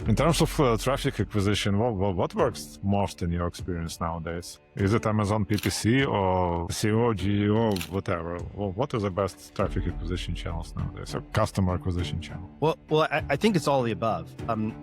In terms of traffic acquisition, what works most in your experience nowadays? Is it Amazon PPC or SEO, GEO, whatever? Well, what are the best traffic acquisition channels nowadays, or customer acquisition channel? Well, I think it's all of the above.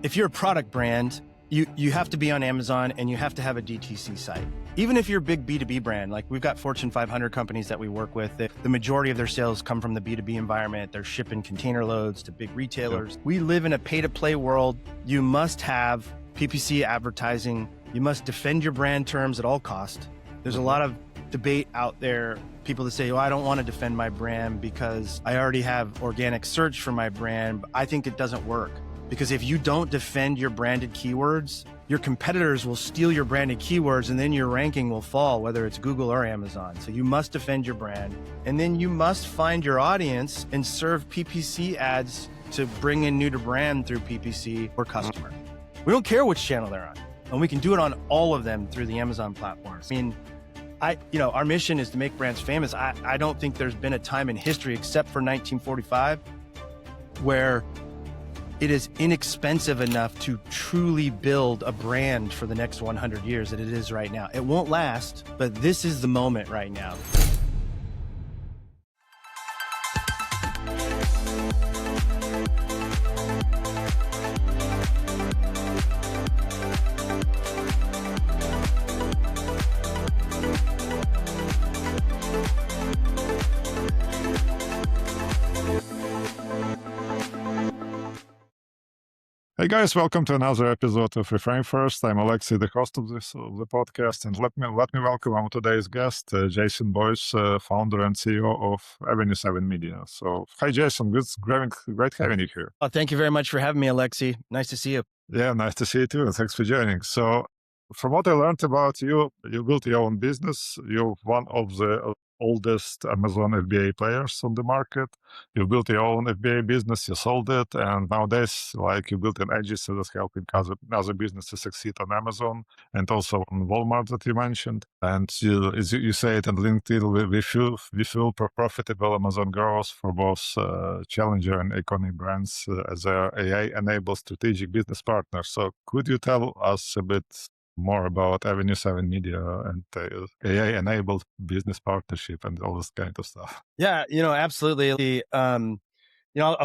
If you're a product brand, you have to be on Amazon and you have to have a DTC site. Even if you're a big B2B brand, like we've got Fortune 500 companies that we work with, the majority of their sales come from the B2B environment. They're shipping container loads to big retailers. Yep. We live in a pay-to-play world. You must have PPC advertising. You must defend your brand terms at all costs. There's a lot of debate out there, people that say, oh, I don't want to defend my brand because I already have organic search for my brand. I think it doesn't work. Because if you don't defend your branded keywords, your competitors will steal your branded keywords and then your ranking will fall, whether it's Google or Amazon. So you must defend your brand. And then you must find your audience and serve PPC ads to bring in new to brand through PPC or customer. We don't care which channel they're on. And we can do it on all of them through the Amazon platform. I mean, our mission is to make brands famous. I don't think there's been a time in history except for 1945 where it is inexpensive enough to truly build a brand for the next 100 years that it is right now. It won't last, but this is the moment right now. Hey guys, welcome to another episode of Reframe First. I'm Alexei, the host of the podcast, and let me welcome our today's guest, Jason Boyce, founder and CEO of Avenue7Media. So, hi Jason, it's great having you here. Oh, thank you very much for having me, Alexei. Nice to see you. Yeah, nice to see you too, and thanks for joining. So, from what I learned about you, you built your own business. You're one of the oldest Amazon FBA players on the market. You built your own FBA business, you sold it, and nowadays, you built an agency that's helping other businesses succeed on Amazon and also on Walmart that you mentioned. And as you say it on LinkedIn, we feel profitable Amazon growth for both challenger and iconic brands as their AI-enabled strategic business partners. So could you tell us a bit more about Avenue7Media and AI-enabled business partnership and all this kind of stuff? Yeah, absolutely. I'll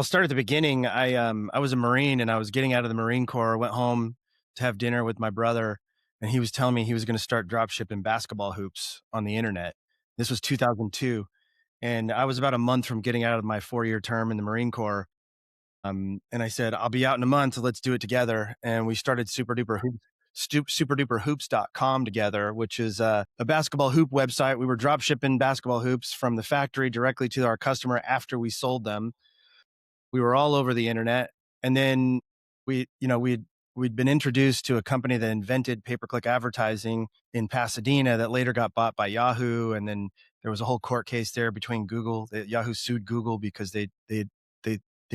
start at the beginning. I was a Marine and I was getting out of the Marine Corps, went home to have dinner with my brother, and he was telling me he was going to start drop shipping basketball hoops on the internet. This was 2002. And I was about a month from getting out of my 4-year term in the Marine Corps. And I said, I'll be out in a month, so let's do it together. And we started superduperhoops.com together, which is a basketball hoop website. We were drop shipping basketball hoops from the factory directly to our customer after we sold them. We were all over the internet. And then we'd been introduced to a company that invented pay-per-click advertising in Pasadena that later got bought by Yahoo. And then there was a whole court case there between Google. Yahoo sued Google because they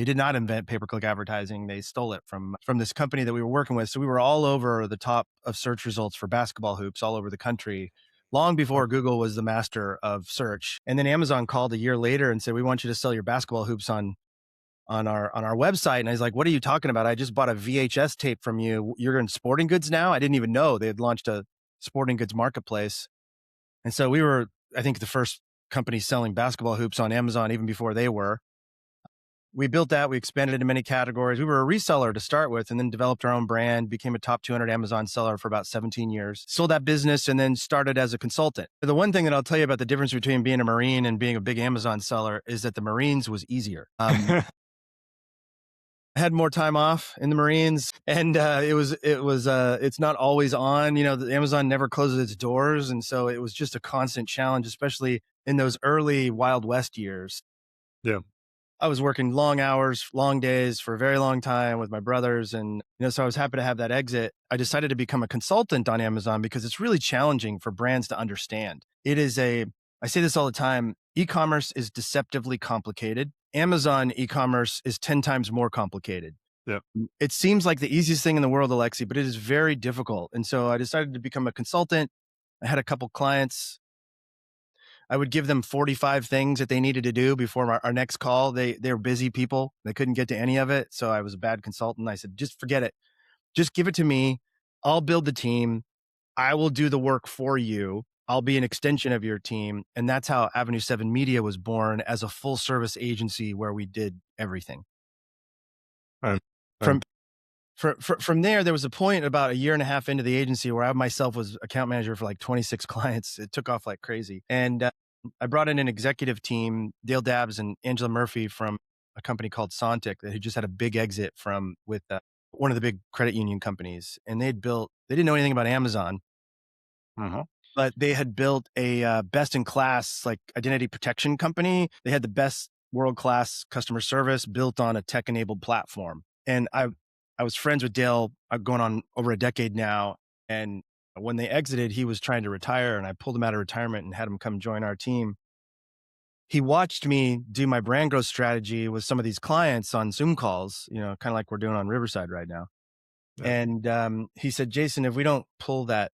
did not invent pay-per-click advertising. They stole it from this company that we were working with. So we were all over the top of search results for basketball hoops all over the country, long before Google was the master of search. And then Amazon called a year later and said, we want you to sell your basketball hoops on our website. And I was like, what are you talking about? I just bought a VHS tape from you. You're in sporting goods now? I didn't even know they had launched a sporting goods marketplace. And so we were, I think, the first company selling basketball hoops on Amazon even before they were. We built that. We expanded into many categories. We were a reseller to start with and then developed our own brand, became a top 200 Amazon seller for about 17 years, sold that business, and then started as a consultant. The one thing that I'll tell you about the difference between being a Marine and being a big Amazon seller is that the Marines was easier. I had more time off in the Marines, and it's not always on. The Amazon never closes its doors. And so it was just a constant challenge, especially in those early Wild West years. Yeah. I was working long hours, long days for a very long time with my brothers. And, so I was happy to have that exit. I decided to become a consultant on Amazon because it's really challenging for brands to understand. I say this all the time, e-commerce is deceptively complicated. Amazon e-commerce is 10 times more complicated. Yeah. It seems like the easiest thing in the world, Alexei, but it is very difficult. And so I decided to become a consultant. I had a couple clients. I would give them 45 things that they needed to do before our next call. They were busy people. They couldn't get to any of it. So I was a bad consultant. I said, just forget it. Just give it to me. I'll build the team. I will do the work for you. I'll be an extension of your team. And that's how Avenue7Media was born, as a full service agency where we did everything. And, From and from there was a point about a year and a half into the agency where I myself was account manager for like 26 clients. It took off like crazy. And I brought in an executive team, Dale Dabbs and Angela Murphy, from a company called Sontiq that had just had a big exit with one of the big credit union companies. And they didn't know anything about Amazon, but they had built a best in class like identity protection company. They had the best world-class customer service built on a tech enabled platform. And I was friends with Dale going on over a decade now. And when they exited, he was trying to retire, and I pulled him out of retirement and had him come join our team. He watched me do my brand growth strategy with some of these clients on Zoom calls, kind of like we're doing on Riverside right now. Yeah. And he said, Jason, if we don't pull that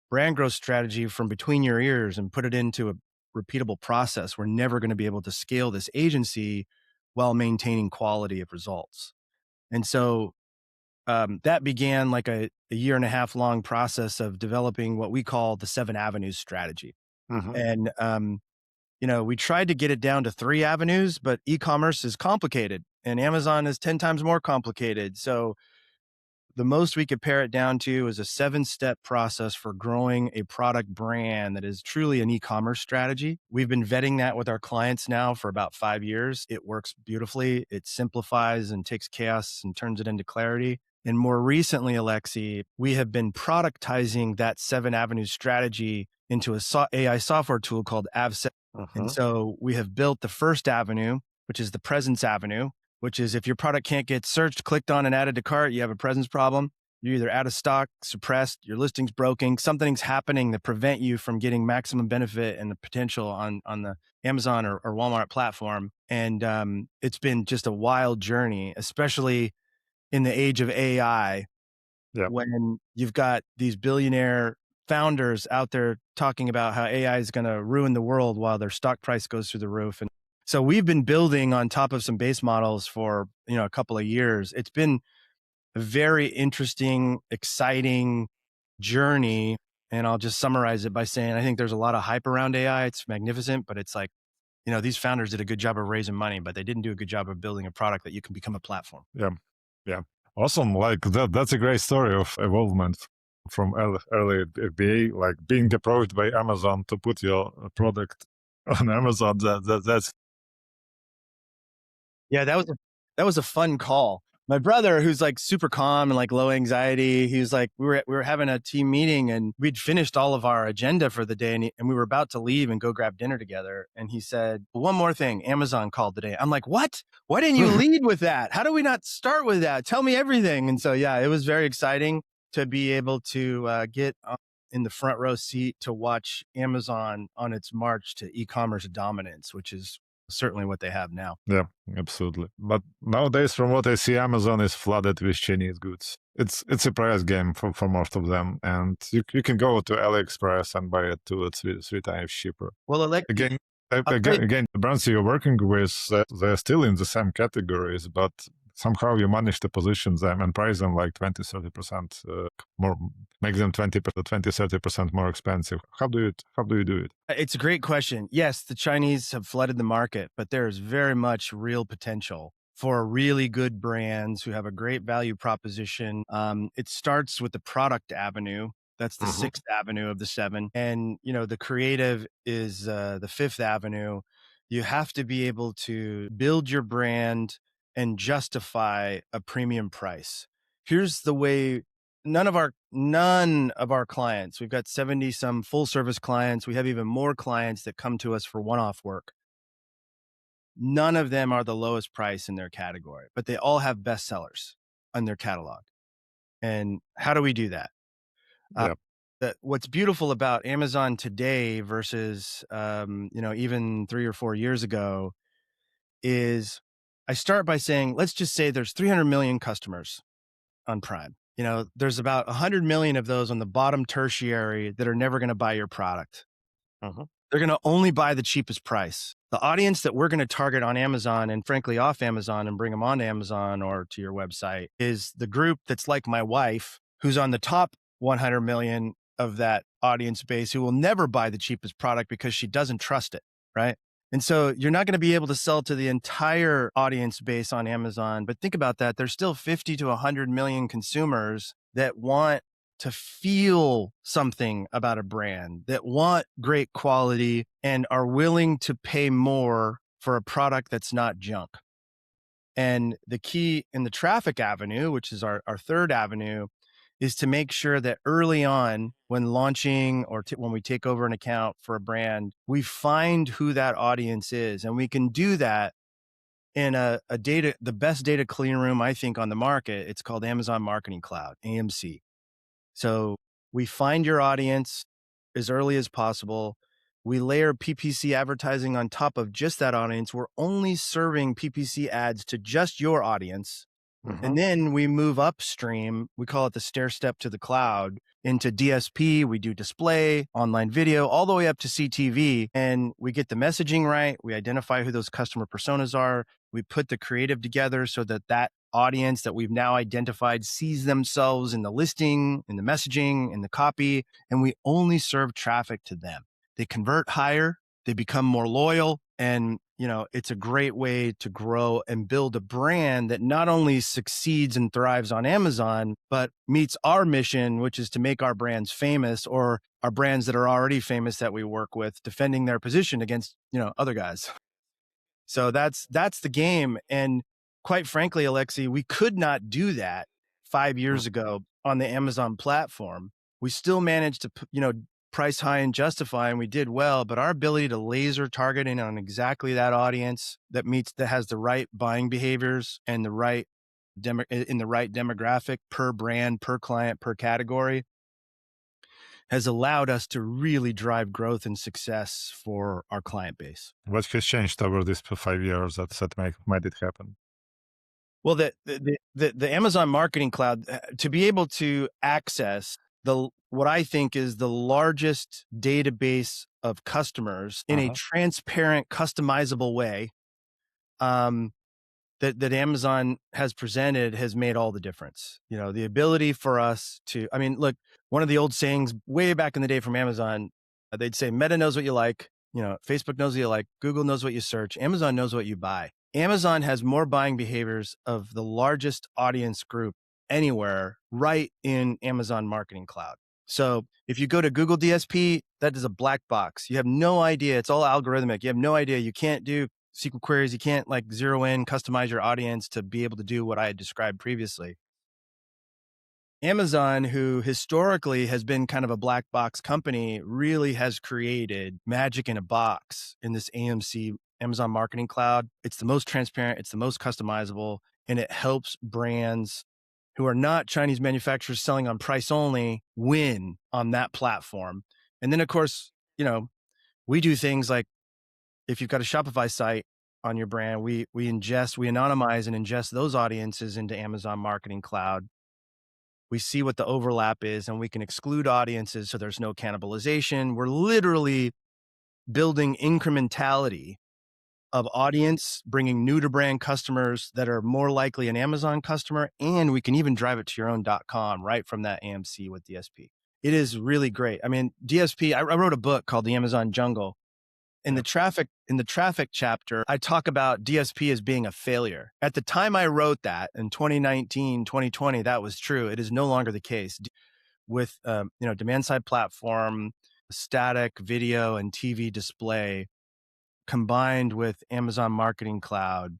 brand growth strategy from between your ears and put it into a repeatable process, we're never going to be able to scale this agency while maintaining quality of results. And so that began like a year and a half long process of developing what we call the 7 avenues strategy. And, we tried to get it down to 3 avenues, but e-commerce is complicated and Amazon is 10 times more complicated. So the most we could pare it down to is a 7-step process for growing a product brand that is truly an e-commerce strategy. We've been vetting that with our clients now for about 5 years. It works beautifully. It simplifies and takes chaos and turns it into clarity. And more recently, Alexi, we have been productizing that 7 avenues strategy into a AI software tool called Av7. And so we have built the first avenue, which is the presence avenue, which is if your product can't get searched, clicked on, and added to cart, you have a presence problem. You're either out of stock, suppressed, your listing's broken, something's happening that prevent you from getting maximum benefit and the potential on the Amazon or Walmart platform. And it's been just a wild journey, especially in the age of AI, when you've got these billionaire founders out there talking about how AI is going to ruin the world while their stock price goes through the roof. And so we've been building on top of some base models for, a couple of years. It's been a very interesting, exciting journey. And I'll just summarize it by saying, I think there's a lot of hype around AI. It's magnificent, but it's like, these founders did a good job of raising money, but they didn't do a good job of building a product that you can become a platform. Yeah. Awesome. Like that's a great story of evolvement from early FBA, like being approached by Amazon to put your product on Amazon. That's Yeah, that was a fun call. My brother, who's like super calm and like low anxiety, he was like, we were having a team meeting and we'd finished all of our agenda for the day, and we were about to leave and go grab dinner together. And he said, one more thing, Amazon called today. I'm like, what? Why didn't you lead with that? How do we not start with that? Tell me everything. And so, yeah, it was very exciting to be able to get in the front row seat to watch Amazon on its march to e-commerce dominance, which is certainly what they have now. Yeah, absolutely. But nowadays, from what I see, Amazon is flooded with Chinese goods. It's a price game for most of them, and you can go to AliExpress and buy it 2 or 3 times cheaper. Well, Again, the brands you're working with, they're still in the same categories, but somehow you manage to position them and price them like 20-30% more, make them 20-30% more expensive. How do you do it? It's a great question. Yes, the Chinese have flooded the market, but there's very much real potential for really good brands who have a great value proposition. It starts with the product avenue. That's the 6th avenue of the 7. And, the creative is the 5th avenue. You have to be able to build your brand and justify a premium price. Here's the way. None of our clients, we've got 70 some full service clients. We have even more clients that come to us for one-off work. None of them are the lowest price in their category, but they all have bestsellers on their catalog. And how do we do that? What's beautiful about Amazon today versus, even 3 or 4 years ago is I start by saying, let's just say there's 300 million customers on Prime. There's about 100 million of those on the bottom tertiary that are never going to buy your product. they're going to only buy the cheapest price. The audience that we're going to target on Amazon and frankly off Amazon and bring them on Amazon or to your website is the group that's like my wife, who's on the top 100 million of that audience base, who will never buy the cheapest product because she doesn't trust it, right? And so you're not going to be able to sell to the entire audience base on Amazon. But think about that. There's still 50 to 100 million consumers that want to feel something about a brand, that want great quality and are willing to pay more for a product that's not junk. And the key in the traffic avenue, which is our third avenue, is to make sure that early on when launching or when we take over an account for a brand, we find who that audience is. And we can do that in the best data clean room, I think, on the market. It's called Amazon Marketing Cloud, AMC. So we find your audience as early as possible. We layer PPC advertising on top of just that audience. We're only serving PPC ads to just your audience. And then we move upstream. We call it the stair step to the cloud into DSP. We do display, online video, all the way up to CTV. And we get the messaging right. We identify who those customer personas are. We put the creative together so that that audience that we've now identified sees themselves in the listing, in the messaging, in the copy. And we only serve traffic to them. They convert higher. They become more loyal. And it's a great way to grow and build a brand that not only succeeds and thrives on Amazon, but meets our mission, which is to make our brands famous, or our brands that are already famous that we work with, defending their position against, other guys. So that's the game. And quite frankly, Alexi, we could not do that 5 years ago on the Amazon platform. We still managed to, price high and justify, and we did well, but our ability to laser target in on exactly that audience that has the right buying behaviors and the right demographic per brand, per client, per category has allowed us to really drive growth and success for our client base. What has changed over these 5 years that made it happen? Well, the Amazon Marketing Cloud, to be able to access what I think is the largest database of customers in a transparent, customizable way, that Amazon has presented has made all the difference. The ability for us to, look, one of the old sayings way back in the day from Amazon, they'd say, Meta knows what you like, Facebook knows what you like, Google knows what you search, Amazon knows what you buy. Amazon has more buying behaviors of the largest audience group anywhere right in Amazon Marketing Cloud. So if you go to Google DSP, that is a black box. You have no idea. It's all algorithmic. You have no idea. You can't do SQL queries. You can't zero in, customize your audience to be able to do what I had described previously. Amazon, who historically has been kind of a black box company, really has created magic in a box in this AMC, Amazon Marketing Cloud. It's the most transparent, it's the most customizable, and it helps brands who are not Chinese manufacturers selling on price only win on that platform. And then, of course, we do things like if you've got a Shopify site on your brand, we anonymize and ingest those audiences into Amazon Marketing Cloud. We see what the overlap is, and we can exclude audiences so there's no cannibalization. We're literally building incrementality of audience, bringing new to brand customers that are more likely an Amazon customer, and we can even drive it to your own .com right from that AMC with DSP. It is really great. DSP, I wrote a book called The Amazon Jungle. In the traffic chapter, I talk about DSP as being a failure. At the time I wrote that in 2019, 2020, that was true. It is no longer the case. With demand side platform, static video and TV display combined with Amazon Marketing Cloud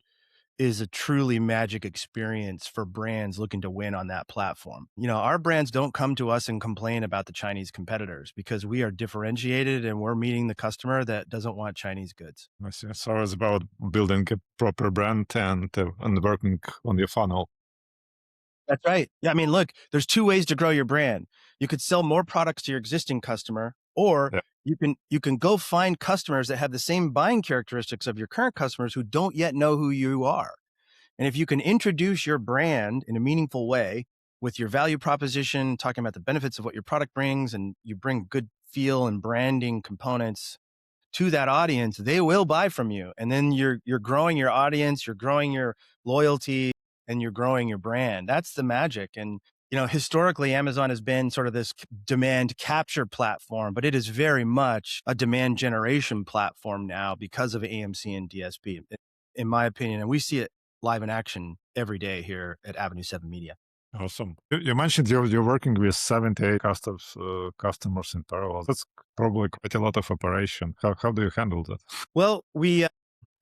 is a truly magic experience for brands looking to win on that platform. Our brands don't come to us and complain about the Chinese competitors because we are differentiated and we're meeting the customer that doesn't want Chinese goods. I see. So it's about building a proper brand and working on your funnel. That's right. Yeah. Look, there's two ways to grow your brand. You could sell more products to your existing customer, or you can go find customers that have the same buying characteristics of your current customers who don't yet know who you are. And if you can introduce your brand in a meaningful way with your value proposition, talking about the benefits of what your product brings, and you bring good feel and branding components to that audience, they will buy from you. And then you're growing your audience, you're growing your loyalty, and you're growing your brand. That's the magic. And historically, Amazon has been sort of this demand capture platform, but it is very much a demand generation platform now because of AMC and DSP, in my opinion. And we see it live in action every day here at Avenue7Media. Awesome. You mentioned you're working with 78 customers in parallel. That's probably quite a lot of operation. How do you handle that? Well,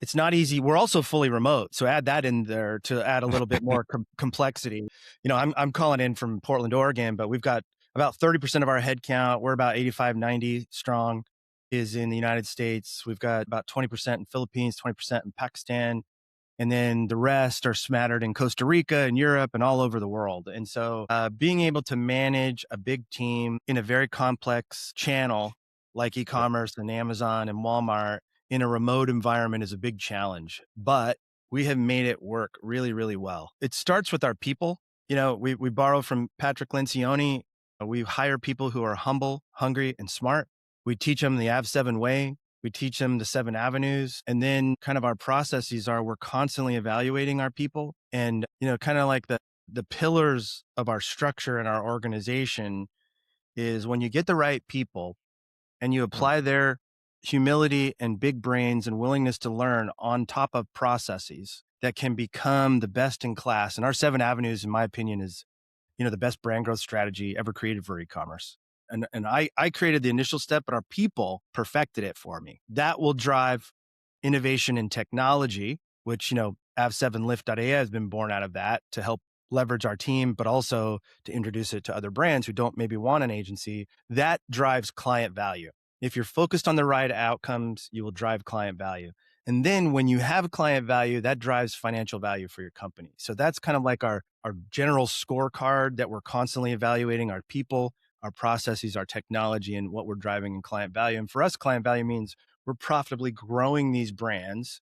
it's not easy. We're also fully remote, so add that in there to add a little bit more complexity. I'm calling in from Portland, Oregon, but we've got about 30% of our headcount. We're about 85, 90 strong is in the United States. We've got about 20% in Philippines, 20% in Pakistan. And then the rest are smattered in Costa Rica and Europe and all over the world. And so being able to manage a big team in a very complex channel like e-commerce and Amazon and Walmart in a remote environment is a big challenge. But we have made it work really, really well. It starts with our people. We borrow from Patrick Lencioni. We hire people who are humble, hungry, and smart. We teach them the Av7 way. We teach them the 7 avenues. And then kind of our processes are we're constantly evaluating our people. And, kind of like the pillars of our structure and our organization is when you get the right people and you apply their humility and big brains and willingness to learn on top of processes that can become the best in class. And our 7 avenues, in my opinion, is, the best brand growth strategy ever created for e-commerce. And I created the initial step, but our people perfected it for me. That will drive innovation in technology, which, Av7Lift.ai has been born out of that to help leverage our team, but also to introduce it to other brands who don't maybe want an agency. That drives client value. If you're focused on the right outcomes, you will drive client value. And then when you have client value, that drives financial value for your company. So that's kind of like our general scorecard that we're constantly evaluating our people, our processes, our technology, and what we're driving in client value. And for us, client value means we're profitably growing these brands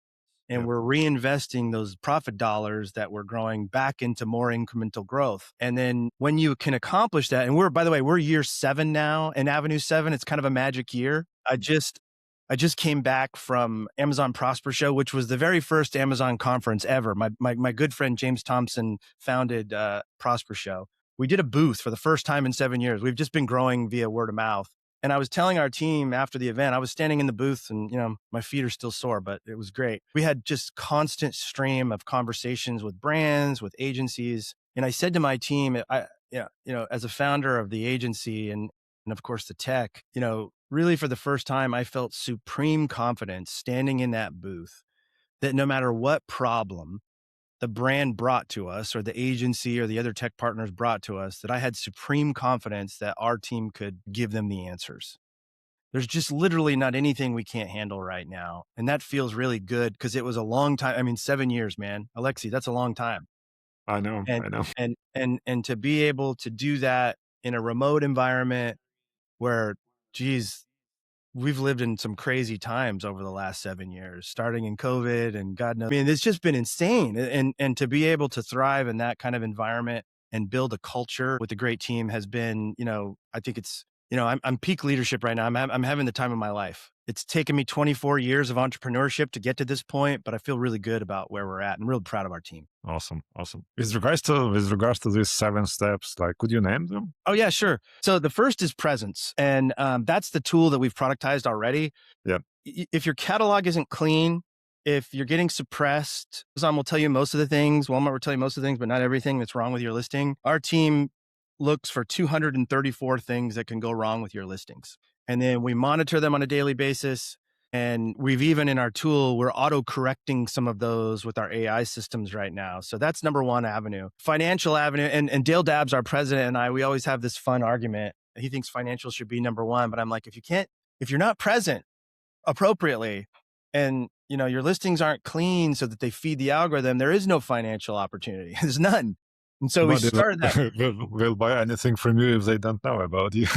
and we're reinvesting those profit dollars that we're growing back into more incremental growth. And then when you can accomplish that, and by the way, we're year 7 now in Avenue 7. It's kind of a magic year. I just came back from Amazon Prosper Show, which was the very first Amazon conference ever. My good friend James Thompson founded Prosper Show. We did a booth for the first time in 7 years. We've just been growing via word of mouth. And I was telling our team after the event, I was standing in the booth and, my feet are still sore, but it was great. We had just constant stream of conversations with brands, with agencies. And I said to my team, as a founder of the agency and of course the tech, really for the first time, I felt supreme confidence standing in that booth that no matter what problem the brand brought to us or the agency or the other tech partners brought to us, that I had supreme confidence that our team could give them the answers. There's just literally not anything we can't handle right now. And that feels really good because it was a long time. I mean, 7 years, man. Alexi, that's a long time. I know. And to be able to do that in a remote environment where, geez, we've lived in some crazy times over the last 7 years, starting in COVID and God knows. I mean, it's just been insane. And to be able to thrive in that kind of environment and build a culture with a great team has been, I think it's, I'm peak leadership right now. I'm having the time of my life. It's taken me 24 years of entrepreneurship to get to this point, but I feel really good about where we're at and real proud of our team. Awesome. With regards to these 7 steps, could you name them? Oh yeah, sure. So the first is presence. And that's the tool that we've productized already. Yeah. If your catalog isn't clean, if you're getting suppressed, Amazon will tell you most of the things, Walmart will tell you most of the things, but not everything that's wrong with your listing. Our team looks for 234 things that can go wrong with your listings. And then we monitor them on a daily basis. And we've even in our tool, we're auto-correcting some of those with our AI systems right now. So that's number 1 avenue. Financial avenue, and Dale Dabbs, our president, and we always have this fun argument. He thinks financial should be number 1, but I'm like, if you're not present appropriately and your listings aren't clean so that they feed the algorithm, there is no financial opportunity. There's none. And so we started that. They'll buy anything from you if they don't know about you.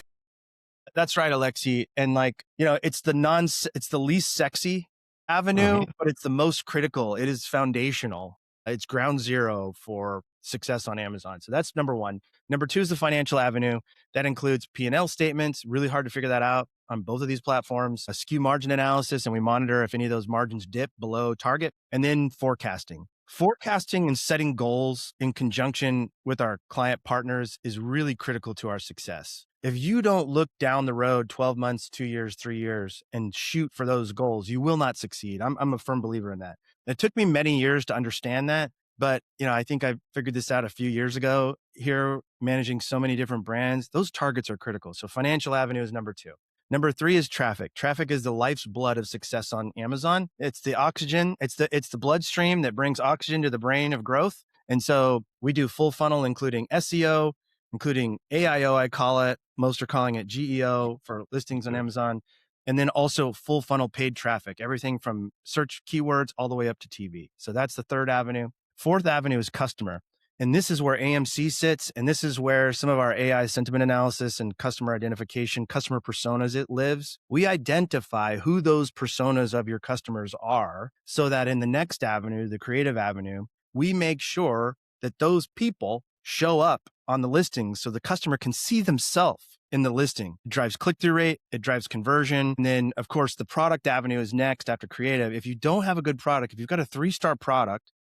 That's right, Alexi. And it's the least sexy avenue, but it's the most critical. It is foundational. It's ground zero for success on Amazon. So that's number one. Number two is the financial avenue. That includes P&L statements, really hard to figure that out on both of these platforms, a SKU margin analysis, and we monitor if any of those margins dip below target, and then forecasting. Forecasting and setting goals in conjunction with our client partners is really critical to our success. If you don't look down the road 12 months, 2 years, 3 years, and shoot for those goals, you will not succeed. I'm a firm believer in that. It took me many years to understand that, but I think I figured this out a few years ago here, managing so many different brands. Those targets are critical. So financial avenue is number two. Number three is traffic. Traffic is the life's blood of success on Amazon. It's the oxygen. It's the bloodstream that brings oxygen to the brain of growth. And so we do full funnel, including SEO, including AIO, I call it. Most are calling it GEO for listings on Amazon. And then also full funnel paid traffic, everything from search keywords all the way up to TV. So that's the third avenue. Fourth avenue is customer. And this is where AMC sits. And this is where some of our AI sentiment analysis and customer identification, customer personas, it lives. We identify who those personas of your customers are so that in the next avenue, the creative avenue, we make sure that those people show up on the listings so the customer can see themselves in the listing. It drives click-through rate, it drives conversion. And then, of course, the product avenue is next after creative. If you don't have a good product, if you've got a 3-star product,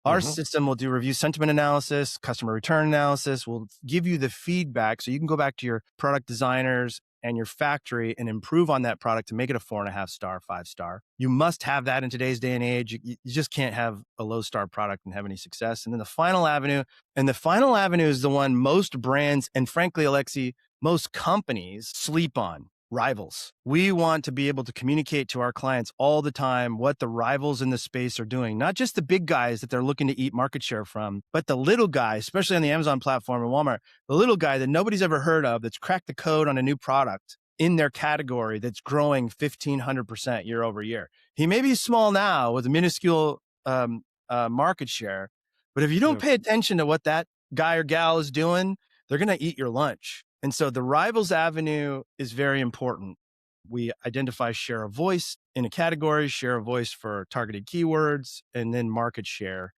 our system will do review sentiment analysis, customer return analysis, will give you the feedback so you can go back to your product designers and your factory and improve on that product to make it a 4.5 star, 5 star. You must have that in today's day and age. You just can't have a low star product and have any success. And then the final avenue is the one most brands and frankly, Alexi, most companies sleep on. Rivals. We want to be able to communicate to our clients all the time what the rivals in the space are doing, not just the big guys that they're looking to eat market share from, but the little guy, especially on the Amazon platform and Walmart, the little guy that nobody's ever heard of that's cracked the code on a new product in their category that's growing 1,500% year over year. He may be small now with a minuscule market share, but if you don't pay attention to what that guy or gal is doing, they're going to eat your lunch. And so the rivals avenue is very important. We identify share of voice in a category, share of voice for targeted keywords, and then market share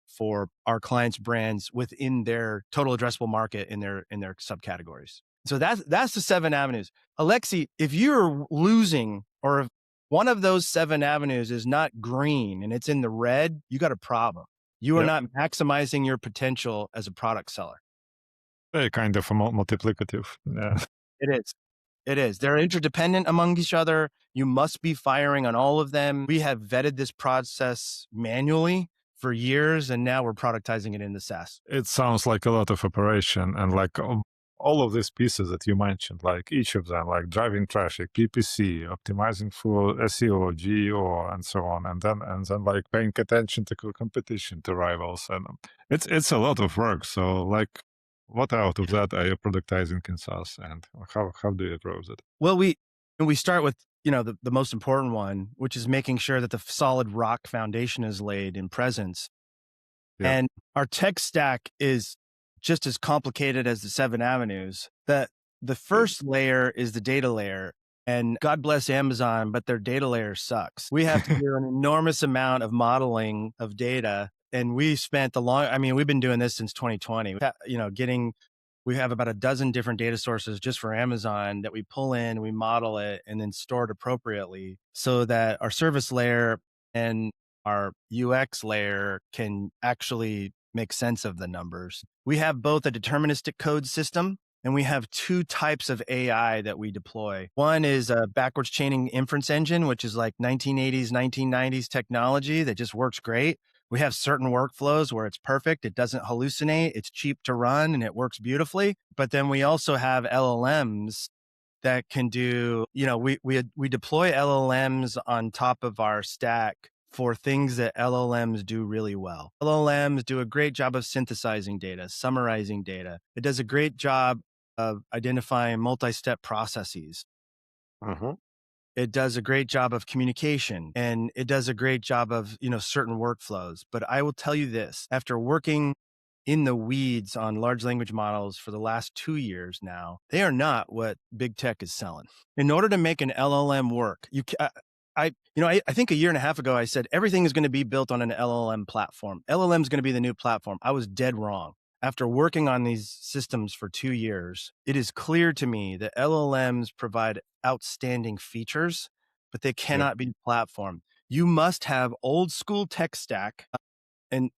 for our clients' brands within their total addressable market in their subcategories. So that's the 7 avenues. Alexi, if you're losing or if one of those 7 avenues is not green and it's in the red, you got a problem. You are not maximizing your potential as a product seller. Very kind of multiplicative. Yeah. It is. They're interdependent among each other. You must be firing on all of them. We have vetted this process manually for years, and now we're productizing it in the SaaS. It sounds like a lot of operation, and like all of these pieces that you mentioned, like each of them, like driving traffic, PPC, optimizing for SEO, GEO, and so on, and then like paying attention to competition, to rivals, and it's a lot of work. So like, what out of that are you productizing in SaaS, and how do you approach it? Well, we start with the most important one, which is making sure that the solid rock foundation is laid in presence. Yeah. And our tech stack is just as complicated as the 7 avenues. The first layer is the data layer. And God bless Amazon, but their data layer sucks. We have to do an enormous amount of modeling of data. And we spent we've been doing this since 2020. We have about a dozen different data sources just for Amazon that we pull in, we model it, and then store it appropriately so that our service layer and our UX layer can actually make sense of the numbers. We have both a deterministic code system and we have 2 types of AI that we deploy. One is a backwards chaining inference engine, which is like 1980s, 1990s technology that just works great. We have certain workflows where it's perfect. It doesn't hallucinate. It's cheap to run and it works beautifully. But then we also have LLMs that can do, we deploy LLMs on top of our stack for things that LLMs do really well. LLMs do a great job of synthesizing data, summarizing data. It does a great job of identifying multi-step processes. It does a great job of communication, and it does a great job of, certain workflows. But I will tell you this, after working in the weeds on large language models for the last 2 years now, they are not what big tech is selling. In order to make an LLM work, I think a year and a half ago, I said everything is going to be built on an LLM platform. LLM is going to be the new platform. I was dead wrong. After working on these systems for 2 years, it is clear to me that LLMs provide outstanding features, but they Yeah. cannot be the platform. You must have old school tech stack and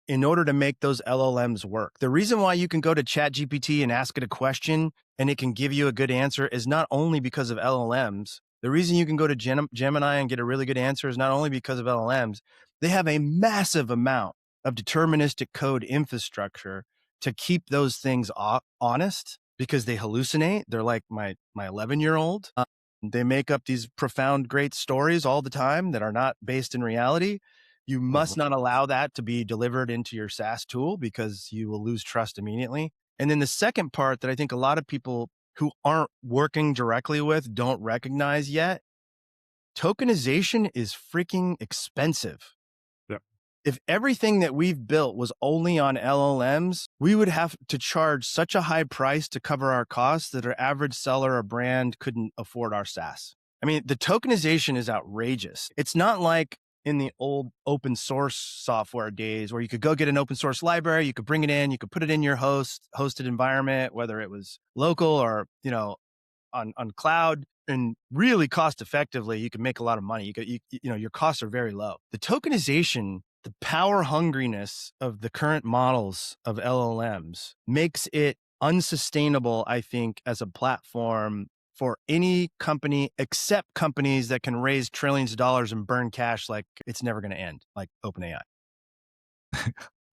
in order to make those LLMs work. The reason why you can go to ChatGPT and ask it a question and it can give you a good answer is not only because of LLMs. The reason you can go to Gemini and get a really good answer is not only because of LLMs. They have a massive amount of deterministic code infrastructure to keep those things honest because they hallucinate. They're like my 11-year-old. They make up these profound, great stories all the time that are not based in reality. You must not allow that to be delivered into your SaaS tool because you will lose trust immediately. And then the second part that I think a lot of people who aren't working directly with don't recognize yet, tokenization is freaking expensive. Yeah. If everything that we've built was only on LLMs, we would have to charge such a high price to cover our costs that our average seller or brand couldn't afford our SaaS. I mean, the tokenization is outrageous. It's not like in the old open source software days where you could go get an open source library, you could bring it in, you could put it in your hosted environment, whether it was local or, on cloud, and really cost effectively, you can make a lot of money. Your costs are very low. The tokenization, the power hungriness of the current models of LLMs makes it unsustainable, I think, as a platform for any company except companies that can raise trillions of dollars and burn cash like it's never going to end, like OpenAI.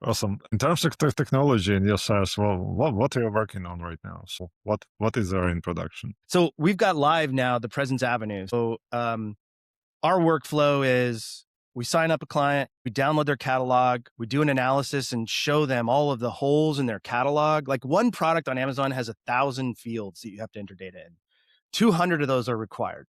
Awesome. In terms of technology in your SaaS, well, what are you working on right now? So what is there in production? So we've got live now the Presence Avenue. So our workflow is we sign up a client, we download their catalog, we do an analysis and show them all of the holes in their catalog. Like one product on Amazon has 1,000 fields that you have to enter data in. 200 of those are required.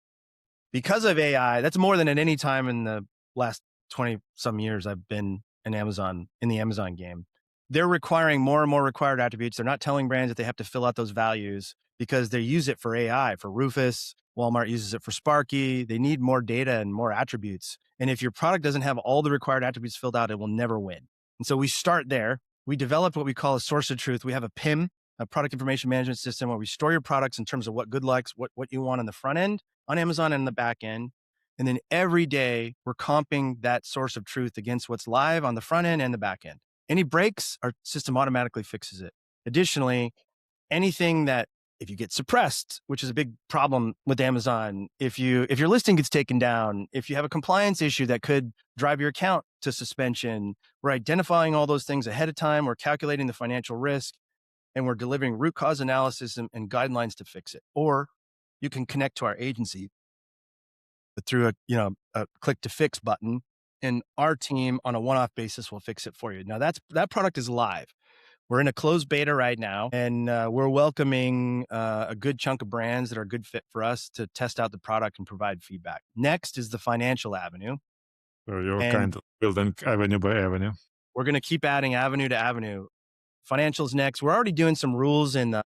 Because of AI, that's more than at any time in the last 20 some years I've been in the Amazon game. They're requiring more and more required attributes. They're not telling brands that they have to fill out those values because they use it for AI, for Rufus. Walmart uses it for Sparky. They need more data and more attributes. And if your product doesn't have all the required attributes filled out, it will never win. And so we start there. We developed what we call a source of truth. We have a PIM, a product information management system, where we store your products in terms of what good likes, what you want on the front end on Amazon and the back end. And then every day we're comping that source of truth against what's live on the front end and the back end. Any breaks, our system automatically fixes it. Additionally, anything that if you get suppressed, which is a big problem with Amazon, if your listing gets taken down, if you have a compliance issue that could drive your account to suspension, we're identifying all those things ahead of time. We're calculating the financial risk and we're delivering root cause analysis and guidelines to fix it. Or you can connect to our agency through a click to fix button, and our team on a one-off basis will fix it for you. Now that product is live. We're in a closed beta right now, and we're welcoming a good chunk of brands that are a good fit for us to test out the product and provide feedback. Next is the financial avenue. So you're kind of building avenue by avenue. We're going to keep adding avenue to avenue. Financials next. We're already doing some rules in the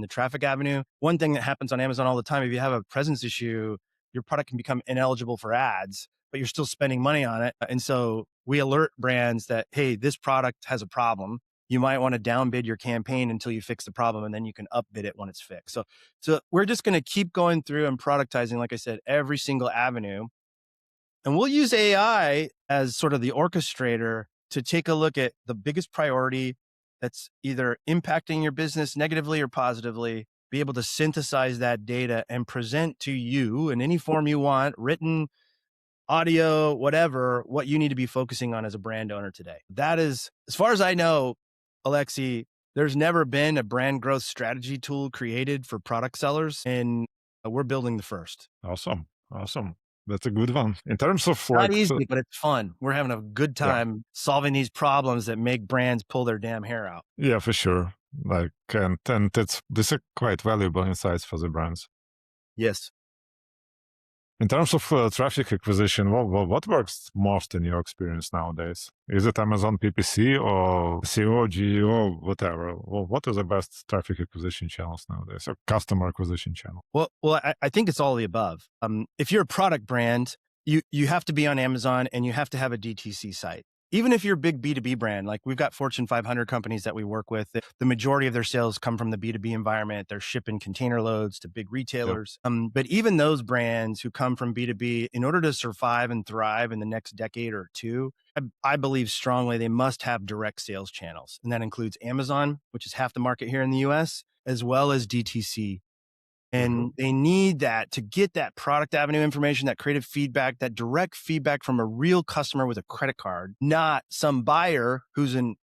traffic avenue. One thing that happens on Amazon all the time, if you have a presence issue, your product can become ineligible for ads, but you're still spending money on it. And so we alert brands that, hey, this product has a problem. You might want to downbid your campaign until you fix the problem, and then you can upbid it when it's fixed. So we're just going to keep going through and productizing, like I said, every single avenue. And we'll use AI as sort of the orchestrator to take a look at the biggest priority that's either impacting your business negatively or positively, be able to synthesize that data and present to you in any form you want, written, audio, whatever, what you need to be focusing on as a brand owner today. That is, as far as I know, Alexi, there's never been a brand growth strategy tool created for product sellers, and we're building the first. Awesome. That's a good one. In terms of Not easy, but it's fun. We're having a good time solving these problems that make brands pull their damn hair out. Yeah, for sure. Like, and these are quite valuable insights for the brands. Yes. In terms of traffic acquisition, what works most in your experience nowadays? Is it Amazon PPC or SEO, GEO, whatever? What are the best traffic acquisition channels nowadays, or customer acquisition channel? Well, I think it's all of the above. If you're a product brand, you have to be on Amazon and you have to have a DTC site. Even if you're a big B2B brand, like we've got Fortune 500 companies that we work with, the majority of their sales come from the B2B environment. They're shipping container loads to big retailers. But even those brands who come from B2B, in order to survive and thrive in the next decade or two, I believe strongly they must have direct sales channels. And that includes Amazon, which is half the market here in the US, as well as DTC. And they need that to get that product avenue information, that creative feedback, that direct feedback from a real customer with a credit card, not some buyer who's an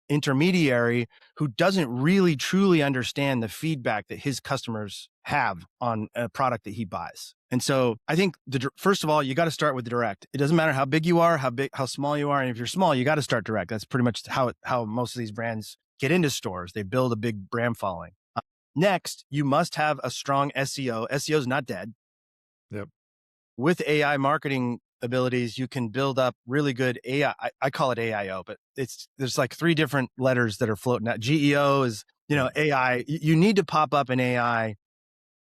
intermediary who doesn't really truly understand the feedback that his customers have on a product that he buys. And so I think first of all, you got to start with the direct. It doesn't matter how big you are, how small you are. And if you're small, you got to start direct. That's pretty much how most of these brands get into stores. They build a big brand following. Next, you must have a strong SEO. SEO is not dead. Yep. With AI marketing abilities, you can build up really good AI. I call it AIO, but there's like 3 different letters that are floating out. GEO is, AI. You need to pop up an AI,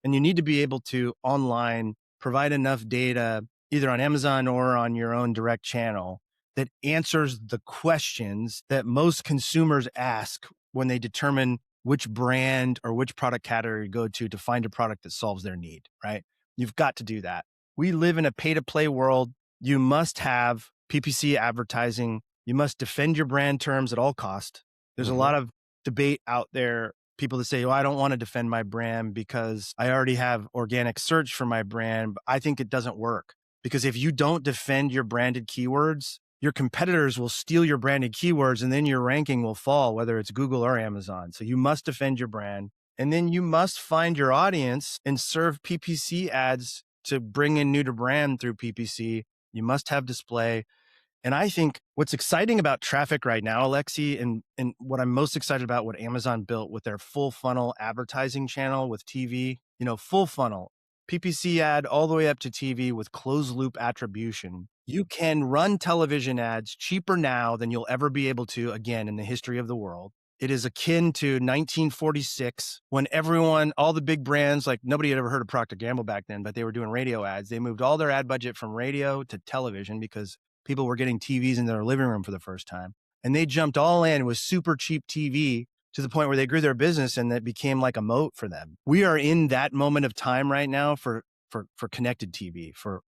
and you need to be able to online provide enough data either on Amazon or on your own direct channel that answers the questions that most consumers ask when they determine which brand or which product category to go to find a product that solves their need, right? You've got to do that. We live in a pay-to-play world. You must have PPC advertising. You must defend your brand terms at all cost. There's a lot of debate out there. People that say, I don't want to defend my brand because I already have organic search for my brand. But I think it doesn't work, because if you don't defend your branded keywords, your competitors will steal your branded keywords, and then your ranking will fall, whether it's Google or Amazon. So you must defend your brand. And then you must find your audience and serve PPC ads to bring in new to brand through PPC. You must have display. And I think what's exciting about traffic right now, Alexi, and what I'm most excited about, what Amazon built with their full funnel advertising channel with TV, full funnel, PPC ad all the way up to TV with closed loop attribution. You can run television ads cheaper now than you'll ever be able to again in the history of the world. It is akin to 1946 when all the big brands, like nobody had ever heard of Procter & Gamble back then, but they were doing radio ads. They moved all their ad budget from radio to television because people were getting TVs in their living room for the first time. And they jumped all in with super cheap TV to the point where they grew their business and that became like a moat for them. We are in that moment of time right now for connected TV, for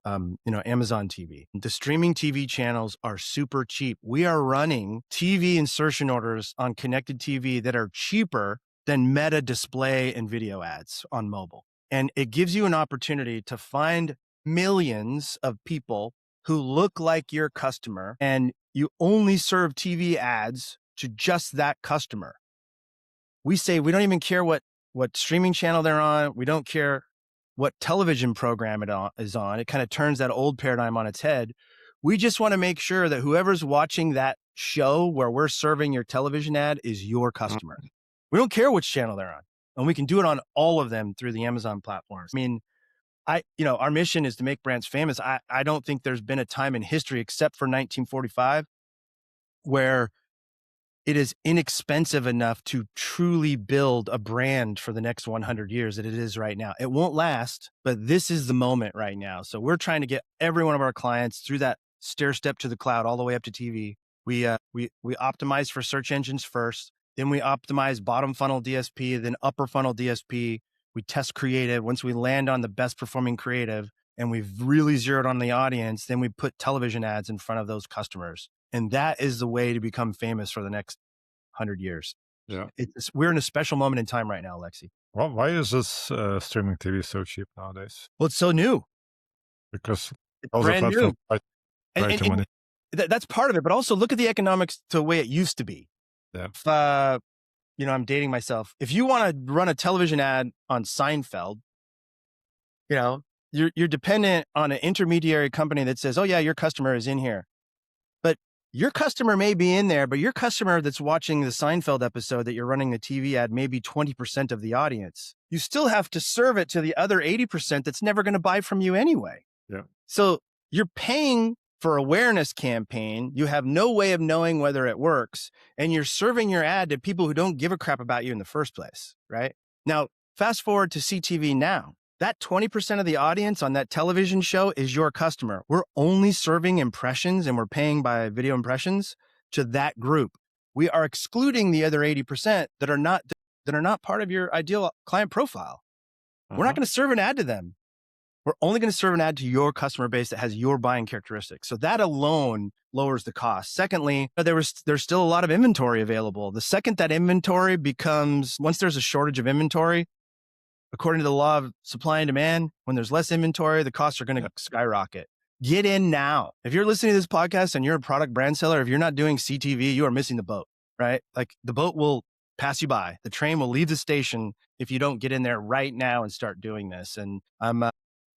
Amazon TV. The streaming TV channels are super cheap. We are running TV insertion orders on connected TV that are cheaper than Meta display and video ads on mobile. And it gives you an opportunity to find millions of people who look like your customer, and you only serve TV ads to just that customer. We say we don't even care what streaming channel they're on. We don't care what television program it is on. It kind of turns that old paradigm on its head. We just want to make sure that whoever's watching that show where we're serving your television ad is your customer. We don't care which channel they're on. And we can do it on all of them through the Amazon platforms. I mean, our mission is to make brands famous. I don't think there's been a time in history except for 1945 where it is inexpensive enough to truly build a brand for the next 100 years that it is right now. It won't last, but this is the moment right now. So we're trying to get every one of our clients through that stair step to the cloud all the way up to TV. We optimize for search engines first, then we optimize bottom funnel DSP, then upper funnel DSP. We test creative. Once we land on the best performing creative and we've really zeroed on the audience, then we put television ads in front of those customers. And that is the way to become famous for the next 100 years. Yeah. We're in a special moment in time right now, Alexi. Well, why is this streaming TV so cheap nowadays? Well, it's so new. Because It's all the brand new. platforms money. That's part of it. But also look at the economics to the way it used to be. Yeah. If, I'm dating myself. If you want to run a television ad on Seinfeld, you're dependent on an intermediary company that says, oh yeah, your customer is in here. But your customer may be in there, but your customer that's watching the Seinfeld episode that you're running the TV ad may be 20% of the audience. You still have to serve it to the other 80% that's never going to buy from you anyway. Yeah. So you're paying for awareness campaign. You have no way of knowing whether it works. And you're serving your ad to people who don't give a crap about you in the first place, right? Now, fast forward to CTV now. That 20% of the audience on that television show is your customer. We're only serving impressions and we're paying by video impressions to that group. We are excluding the other 80% that are not part of your ideal client profile. We're not going to serve an ad to them. We're only going to serve an ad to your customer base that has your buying characteristics. So that alone lowers the cost. Secondly, there's still a lot of inventory available. The second that inventory once there's a shortage of inventory, according to the law of supply and demand, when there's less inventory, the costs are going to skyrocket. Get in now. If you're listening to this podcast and you're a product brand seller, if you're not doing CTV, you are missing the boat, right? Like the boat will pass you by. The train will leave the station if you don't get in there right now and start doing this. And I'm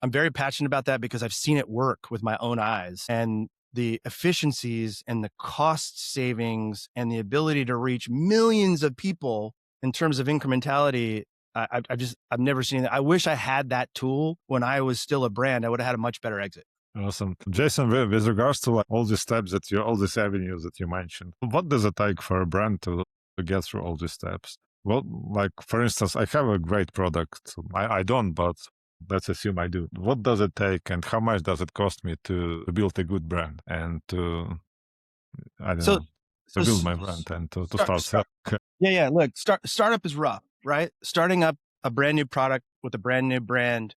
very passionate about that because I've seen it work with my own eyes, and the efficiencies and the cost savings and the ability to reach millions of people in terms of incrementality. I've never seen that. I wish I had that tool when I was still a brand. I would have had a much better exit. Awesome. Jason, with regards to like all these steps all these avenues that you mentioned, what does it take for a brand to get through all these steps? Well, like for instance, I have a great product. I don't, but let's assume I do. What does it take and how much does it cost me to build a good brand and to build my brand and to start selling? Yeah. Look, startup is rough, right? Starting up a brand new product with a brand new brand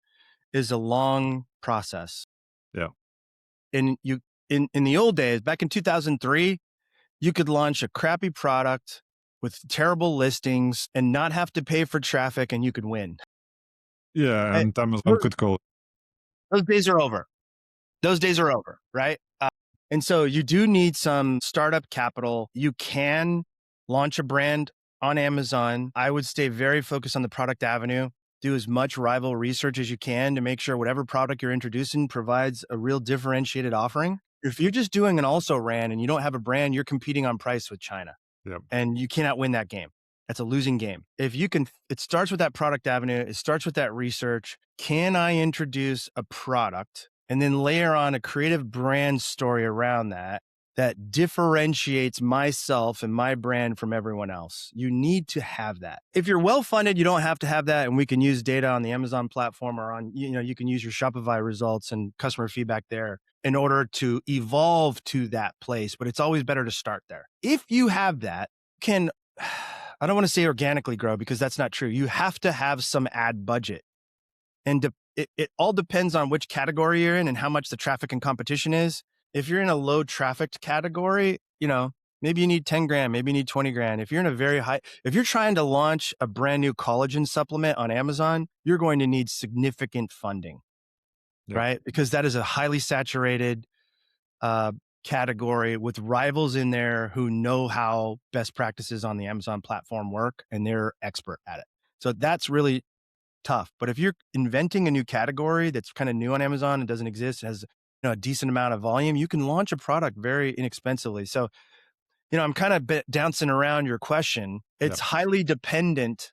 is a long process. Yeah. In the old days, back in 2003, you could launch a crappy product with terrible listings and not have to pay for traffic, and you could win. Yeah, and Amazon could call. Those days are over, right? And so you do need some startup capital. You can launch a brand on Amazon. I would stay very focused on the product avenue. Do as much rival research as you can to make sure whatever product you're introducing provides a real differentiated offering. If you're just doing an also ran and you don't have a brand, you're competing on price with China. Yep. And you cannot win that game. That's a losing game. If you can, it starts with that product avenue. It starts with that research. Can I introduce a product and then layer on a creative brand story around that differentiates myself and my brand from everyone else? You need to have that. If you're well-funded, you don't have to have that. And we can use data on the Amazon platform or on, you can use your Shopify results and customer feedback there in order to evolve to that place. But it's always better to start there. If you have that, I don't want to say organically grow because that's not true. You have to have some ad budget. And it all depends on which category you're in and how much the traffic and competition is. If you're in a low trafficked category, maybe you need 10 grand, maybe you need 20 grand. If you're in a if you're trying to launch a brand new collagen supplement on Amazon, you're going to need significant funding, right? Because that is a highly saturated category with rivals in there who know how best practices on the Amazon platform work, and they're expert at it. So that's really tough. But if you're inventing a new category that's kind of new on Amazon and doesn't exist, has a decent amount of volume, you can launch a product very inexpensively. So, I'm kind of bouncing around your question. It's highly dependent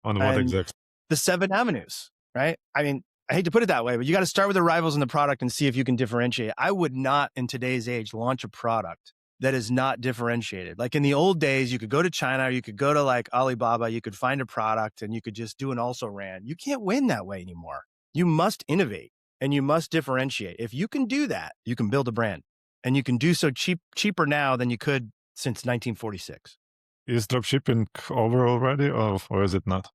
on what exactly the 7 avenues, right? I mean, I hate to put it that way, but you got to start with the rivals in the product and see if you can differentiate. I would not, in today's age, launch a product that is not differentiated. Like in the old days, you could go to China, or you could go to like Alibaba, you could find a product and you could just do an also ran. You can't win that way anymore. You must innovate and you must differentiate. If you can do that, you can build a brand, and you can do so cheaper now than you could since 1946. Is dropshipping over already, or is it not?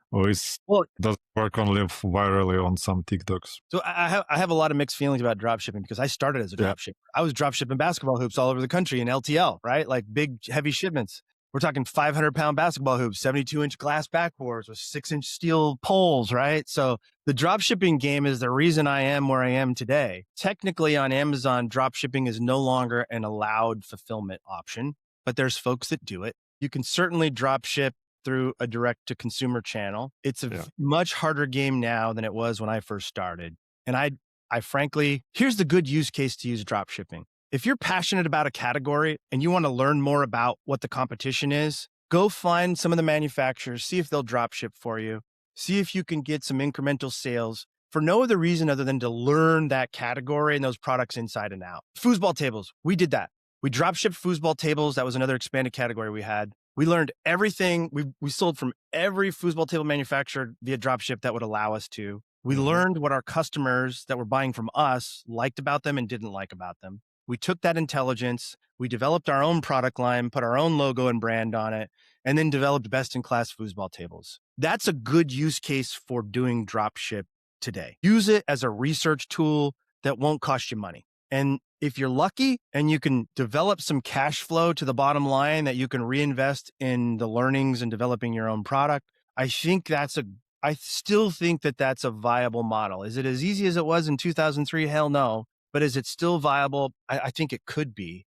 Or does it work only virally on some TikToks? So I have a lot of mixed feelings about dropshipping because I started as a dropshipper. I was dropshipping basketball hoops all over the country in LTL, right? Like big, heavy shipments. We're talking 500-pound basketball hoops, 72-inch glass backboards with 6-inch steel poles, right? So the dropshipping game is the reason I am where I am today. Technically on Amazon, dropshipping is no longer an allowed fulfillment option, but there's folks that do it. You can certainly dropship through a direct-to-consumer channel. It's a much harder game now than it was when I first started. And I frankly, here's the good use case to use dropshipping. If you're passionate about a category and you want to learn more about what the competition is, go find some of the manufacturers, see if they'll dropship for you, see if you can get some incremental sales for no other reason other than to learn that category and those products inside and out. Foosball tables, we did that. We dropshipped foosball tables. That was another expanded category we had. We learned everything. We sold from every foosball table manufacturer via dropship that would allow us to. We learned what our customers that were buying from us liked about them and didn't like about them. We took that intelligence, we developed our own product line, put our own logo and brand on it, and then developed best-in-class foosball tables. That's a good use case for doing dropship today. Use it as a research tool that won't cost you money. And if you're lucky and you can develop some cash flow to the bottom line that you can reinvest in the learnings and developing your own product, I still think that that's a viable model. Is it as easy as it was in 2003? Hell no. But is it still viable? I think it could be.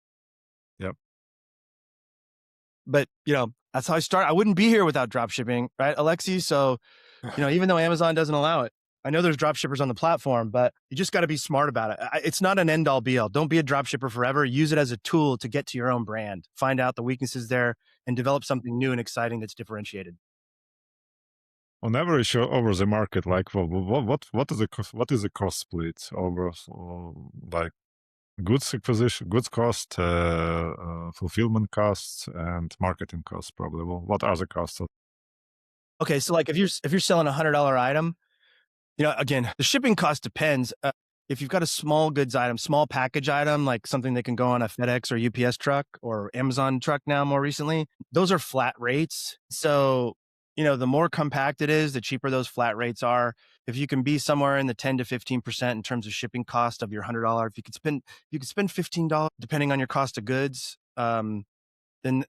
Yep. But, that's how I started. I wouldn't be here without drop shipping, right, Alexi? So, even though Amazon doesn't allow it, I know there's drop shippers on the platform, but you just got to be smart about it. It's not an end all be all. Don't be a drop shipper forever. Use it as a tool to get to your own brand, find out the weaknesses there, and develop something new and exciting that's differentiated. On average, over the market, like what is the cost split over like goods acquisition, goods cost, fulfillment costs, and marketing costs? Probably. Well, what are the costs? Okay, so like if you're selling $100 item, again, the shipping cost depends. If you've got a small goods item, small package item, like something that can go on a FedEx or UPS truck or Amazon truck now more recently, those are flat rates. So, the more compact it is, the cheaper those flat rates are. If you can be somewhere in the 10 to 15% in terms of shipping cost of your $100, if you could spend $15 depending on your cost of goods, then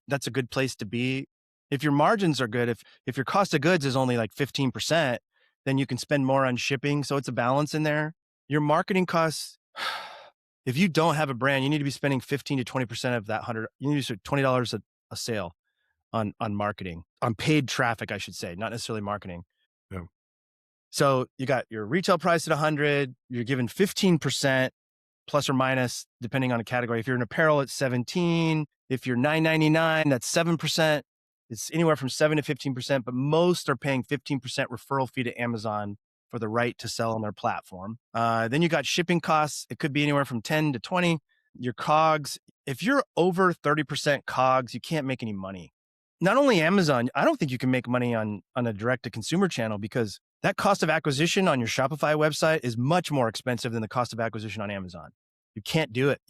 that's a good place to be. If your margins are good, if your cost of goods is only like 15%, then you can spend more on shipping. So it's a balance in there. Your marketing costs, if you don't have a brand, you need to be spending 15 to 20% of that $100. You need to spend $20 a sale on marketing, on paid traffic, I should say, not necessarily marketing. Yeah. So you got your retail price at 100, you're given 15% plus or minus, depending on a category. If you're in apparel, it's 17. If you're $9.99, that's 7%. It's anywhere from 7 to 15%, but most are paying 15% referral fee to Amazon for the right to sell on their platform. Then you got shipping costs. It could be anywhere from 10 to 20. Your COGS, if you're over 30% COGS, you can't make any money. Not only Amazon, I don't think you can make money on a direct-to-consumer channel because that cost of acquisition on your Shopify website is much more expensive than the cost of acquisition on Amazon. You can't do it.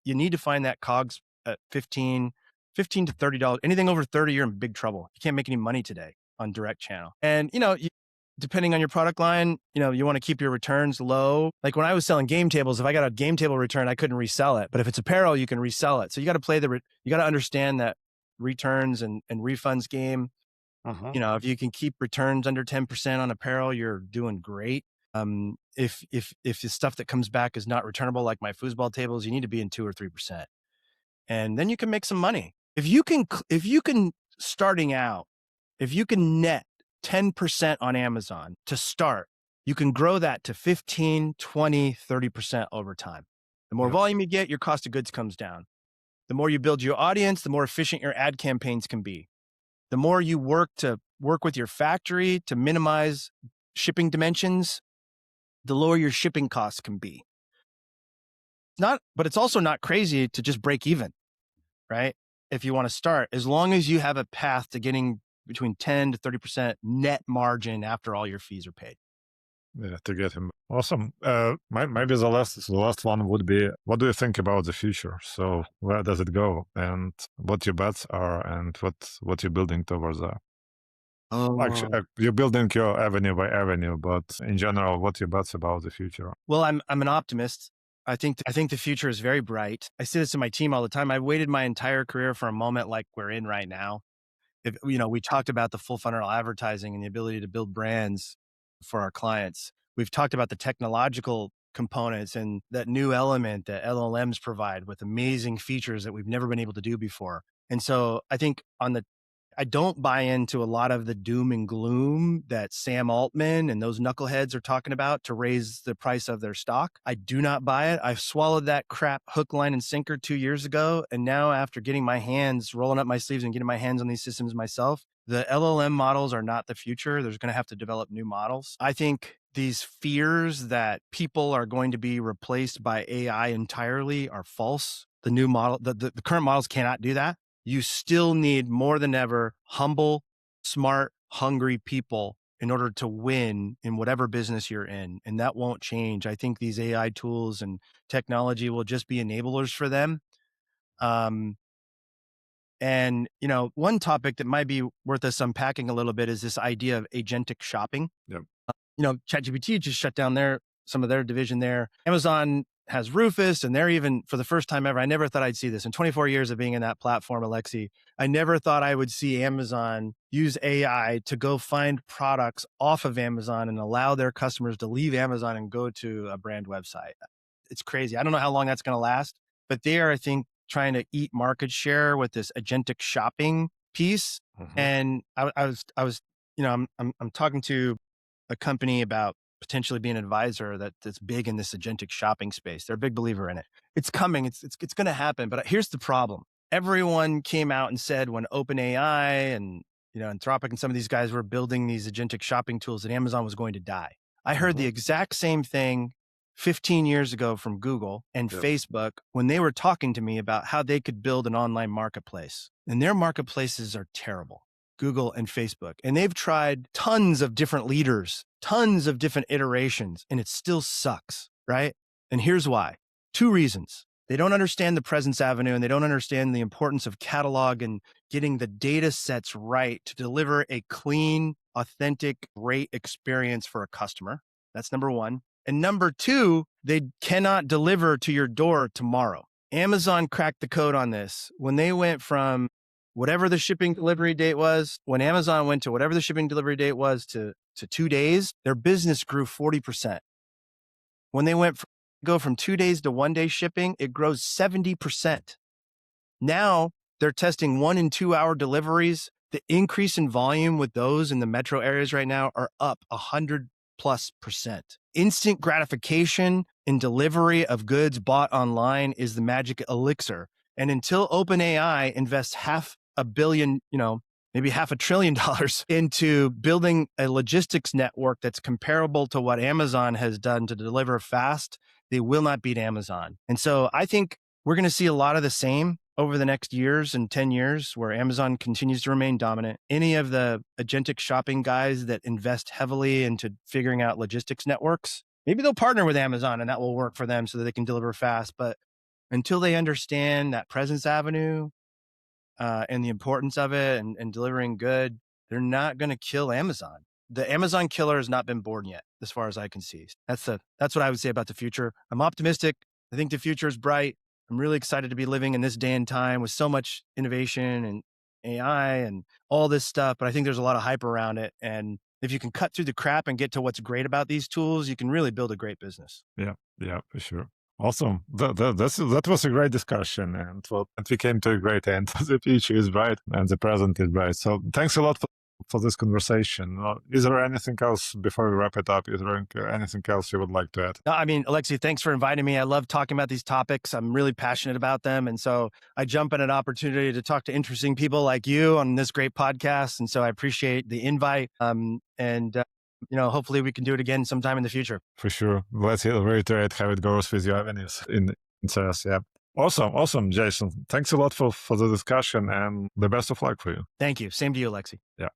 You need to find that COGS at $15 to $30. Anything over 30, you're in big trouble. You can't make any money today on direct channel. And, depending on your product line, you want to keep your returns low. Like when I was selling game tables, if I got a game table return, I couldn't resell it. But if it's apparel, you can resell it. So you got to you got to understand that returns and refunds game. If you can keep returns under 10% on apparel, you're doing great. If the stuff that comes back is not returnable, like my foosball tables, you need to be in 2 or 3%. And then you can make some money. If you can starting out, if you can net 10% on Amazon to start, you can grow that to 15, 20, 30% over time. The more volume you get, your cost of goods comes down. The more you build your audience, the more efficient your ad campaigns can be. The more you work with your factory to minimize shipping dimensions, the lower your shipping costs can be. But it's also not crazy to just break even, right? If you want to start, as long as you have a path to getting between 10 to 30% net margin after all your fees are paid. Yeah, to get him. Awesome. Maybe the last one would be, what do you think about the future? So where does it go, and what your bets are, and what you're building towards that? Actually, you're building your avenue by avenue, but in general, what your bets about the future? Well, I'm an optimist. I think the future is very bright. I say this to my team all the time. I've waited my entire career for a moment like we're in right now. We talked about the full funnel advertising and the ability to build brands for our clients. We've talked about the technological components and that new element that LLMs provide with amazing features that we've never been able to do before. And so I think I don't buy into a lot of the doom and gloom that Sam Altman and those knuckleheads are talking about to raise the price of their stock. I do not buy it. I swallowed that crap hook, line, and sinker 2 years ago. And now after rolling up my sleeves and getting my hands on these systems myself, the LLM models are not the future. There's going to have to develop new models. I think these fears that people are going to be replaced by AI entirely are false. The new model, the current models cannot do that. you still need more than ever humble, smart, hungry people in order to win in whatever business you're in. And that won't change. I think these AI tools and technology will just be enablers for them. And, one topic that might be worth us unpacking a little bit is this idea of agentic shopping. Yep. ChatGPT just shut down some of their division there. Amazon has Rufus, and they're even, for the first time ever, I never thought I'd see this. In 24 years of being in that platform, Alexi, I never thought I would see Amazon use AI to go find products off of Amazon and allow their customers to leave Amazon and go to a brand website. It's crazy. I don't know how long that's going to last, but they are, I think, trying to eat market share with this agentic shopping piece. Mm-hmm. And I was, I'm talking to a company about potentially being an advisor that's big in this agentic shopping space. They're a big believer in it. It's coming. It's going to happen. But here's the problem. Everyone came out and said when OpenAI and Anthropic and some of these guys were building these agentic shopping tools that Amazon was going to die. I heard the exact same thing 15 years ago from Google and Facebook when they were talking to me about how they could build an online marketplace. And their marketplaces are terrible. Google and Facebook. And they've tried tons of different leaders, tons of different iterations, and it still sucks, right? And here's why. 2 reasons. They don't understand the presence avenue, and they don't understand the importance of catalog and getting the data sets right to deliver a clean, authentic, great experience for a customer. That's number 1. And number 2, they cannot deliver to your door tomorrow. Amazon cracked the code on this. When they went from whatever the shipping delivery date was, when Amazon went to whatever the shipping delivery date was to 2 days, their business grew 40%. When they go from 2 days to 1 day shipping, it grows 70%. Now they're testing 1 and 2 hour deliveries. The increase in volume with those in the metro areas right now are up 100+%. Instant gratification in delivery of goods bought online is the magic elixir. And until OpenAI invests $500 million, maybe $500 billion into building a logistics network that's comparable to what Amazon has done to deliver fast, they will not beat Amazon. And so I think we're going to see a lot of the same over the next years and 10 years where Amazon continues to remain dominant. Any of the agentic shopping guys that invest heavily into figuring out logistics networks, maybe they'll partner with Amazon and that will work for them so that they can deliver fast. But until they understand that presence avenue and the importance of it and delivering good, they're not going to kill Amazon. The Amazon killer has not been born yet, as far as I can see. That's what I would say about the future. I'm optimistic. I think the future is bright. I'm really excited to be living in this day and time with so much innovation and AI and all this stuff. But I think there's a lot of hype around it. And if you can cut through the crap and get to what's great about these tools, you can really build a great business. Yeah, for sure. Awesome. That was a great discussion, and we came to a great end. The future is bright and the present is bright. So thanks a lot for this conversation. Is there anything else before we wrap it up? Is there anything else you would like to add? No, I mean, Alexi, thanks for inviting me. I love talking about these topics. I'm really passionate about them. And so I jump at an opportunity to talk to interesting people like you on this great podcast. And so I appreciate the invite. Hopefully we can do it again sometime in the future. For sure. Let's reiterate how it goes with your avenues in sales. Yeah. Awesome, Jason. Thanks a lot for the discussion and the best of luck for you. Thank you. Same to you, Alexi. Yeah.